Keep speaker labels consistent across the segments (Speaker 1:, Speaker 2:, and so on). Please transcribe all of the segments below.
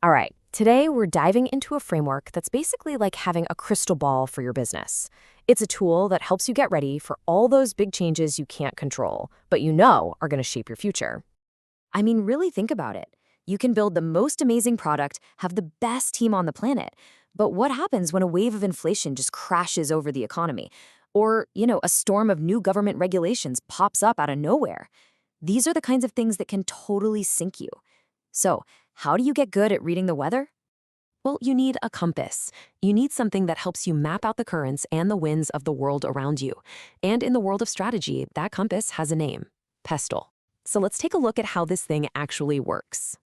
Speaker 1: All right, today we're diving into a framework that's basically like having a crystal ball for your business. It's a tool that helps you get ready for all those big changes you can't control, but you know are going to shape your future. I mean, really think about it. You can build the most amazing product, have the best team on the planet, but what happens when a wave of inflation just crashes over the economy? Or, a storm of new government regulations pops up out of nowhere? These are the kinds of things that can totally sink you. So, how do you get good at reading the weather? Well, you need a compass. You need something that helps you map out the currents and the winds of the world around you. And in the world of strategy, that compass has a name: PESTLE. So let's take a look at how this thing actually works.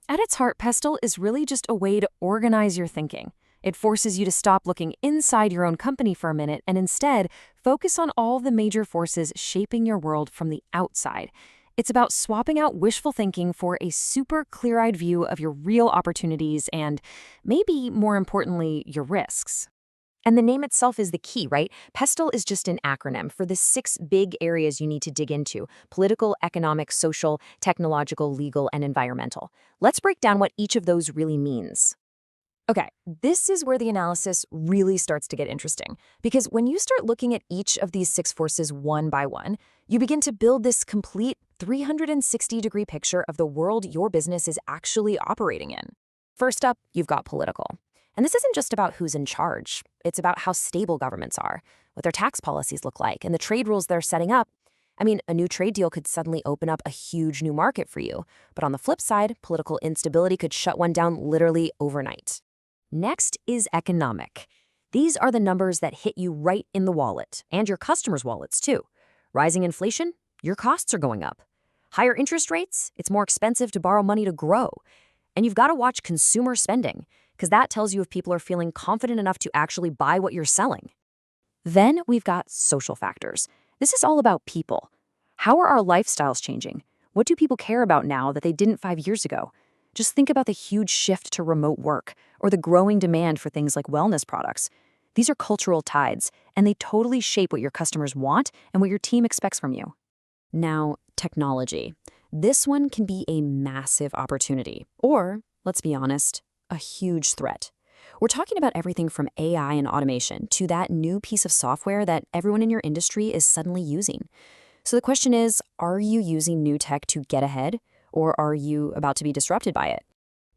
Speaker 1: At its heart, PESTLE is really just a way to organize your thinking. It forces you to stop looking inside your own company for a minute and instead focus on all the major forces shaping your world from the outside. It's about swapping out wishful thinking for a super clear-eyed view of your real opportunities and, maybe more importantly, your risks. And the name itself is the key, right? PESTLE is just an acronym for the 6 big areas you need to dig into: political, economic, social, technological, legal, and environmental. Let's break down what each of those really means. Okay, this is where the analysis really starts to get interesting, because when you start looking at each of these 6 forces one by one, you begin to build this complete 360-degree picture of the world your business is actually operating in. First up, you've got political. And this isn't just about who's in charge. It's about how stable governments are, what their tax policies look like, and the trade rules they're setting up. I mean, a new trade deal could suddenly open up a huge new market for you. But on the flip side, political instability could shut one down literally overnight. Next is economic. These are the numbers that hit you right in the wallet, and your customers' wallets too. Rising inflation, your costs are going up. Higher interest rates, it's more expensive to borrow money to grow. And you've got to watch consumer spending, because that tells you if people are feeling confident enough to actually buy what you're selling. Then we've got social factors. This is all about people. How are our lifestyles changing? What do people care about now that they didn't 5 years ago? Just think about the huge shift to remote work or the growing demand for things like wellness products. These are cultural tides, and they totally shape what your customers want and what your team expects from you. Now, technology. This one can be a massive opportunity, or, let's be honest, a huge threat. We're talking about everything from AI and automation to that new piece of software that everyone in your industry is suddenly using. So the question is, are you using new tech to get ahead, or are you about to be disrupted by it?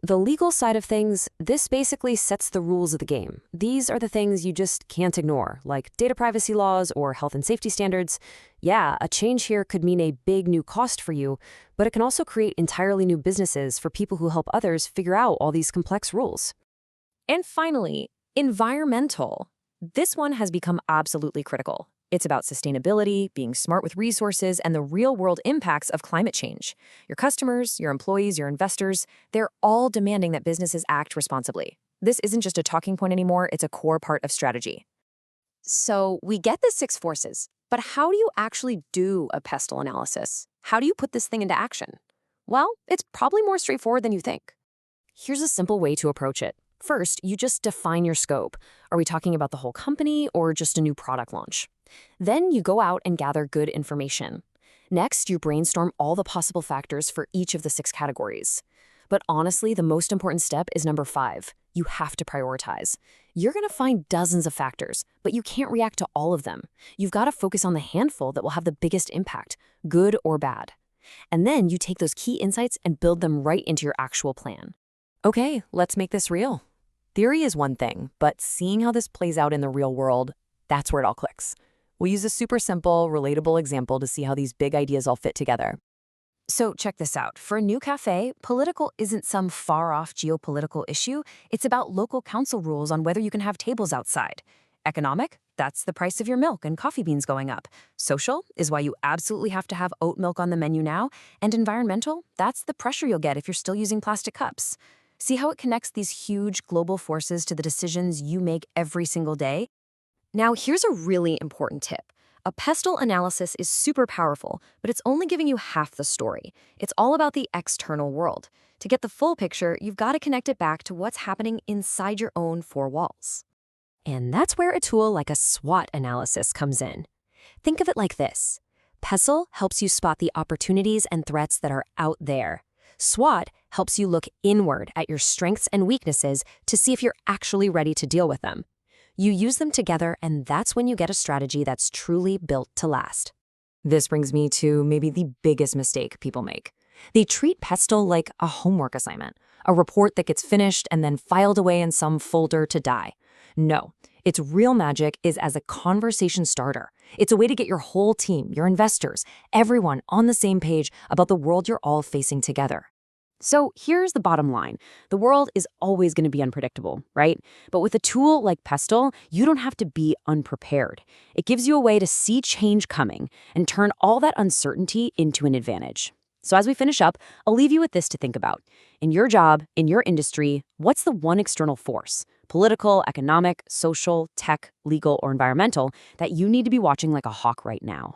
Speaker 1: The legal side of things, this basically sets the rules of the game. These are the things you just can't ignore, like data privacy laws or health and safety standards. Yeah, a change here could mean a big new cost for you, but it can also create entirely new businesses for people who help others figure out all these complex rules. And finally, environmental. This one has become absolutely critical. It's about sustainability, being smart with resources, and the real-world impacts of climate change. Your customers, your employees, your investors, they're all demanding that businesses act responsibly. This isn't just a talking point anymore, it's a core part of strategy. So we get the 6 forces, but how do you actually do a PESTLE analysis? How do you put this thing into action? Well, it's probably more straightforward than you think. Here's a simple way to approach it. First, you just define your scope. Are we talking about the whole company or just a new product launch? Then you go out and gather good information. Next, you brainstorm all the possible factors for each of the 6 categories. But honestly, the most important step is number 5. You have to prioritize. You're going to find dozens of factors, but you can't react to all of them. You've got to focus on the handful that will have the biggest impact, good or bad. And then you take those key insights and build them right into your actual plan. Okay, let's make this real. Theory is one thing, but seeing how this plays out in the real world, that's where it all clicks. We'll use a super simple, relatable example to see how these big ideas all fit together. So check this out. For a new cafe, political isn't some far-off geopolitical issue. It's about local council rules on whether you can have tables outside. Economic? That's the price of your milk and coffee beans going up. Social is why you absolutely have to have oat milk on the menu now. And environmental? That's the pressure you'll get if you're still using plastic cups. See how it connects these huge global forces to the decisions you make every single day? Now, here's a really important tip. A PESTLE analysis is super powerful, but it's only giving you half the story. It's all about the external world. To get the full picture, you've got to connect it back to what's happening inside your own 4 walls. And that's where a tool like a SWOT analysis comes in. Think of it like this. PESTLE helps you spot the opportunities and threats that are out there. SWOT helps you look inward at your strengths and weaknesses to see if you're actually ready to deal with them. You use them together, and that's when you get a strategy that's truly built to last. This brings me to maybe the biggest mistake people make. They treat PESTLE like a homework assignment, a report that gets finished and then filed away in some folder to die. No, its real magic is as a conversation starter. It's a way to get your whole team, your investors, everyone on the same page about the world you're all facing together. So here's the bottom line. The world is always going to be unpredictable, right? But with a tool like PESTLE, you don't have to be unprepared. It gives you a way to see change coming and turn all that uncertainty into an advantage. So as we finish up, I'll leave you with this to think about. In your job, in your industry, what's the one external force, political, economic, social, tech, legal, or environmental, that you need to be watching like a hawk right now?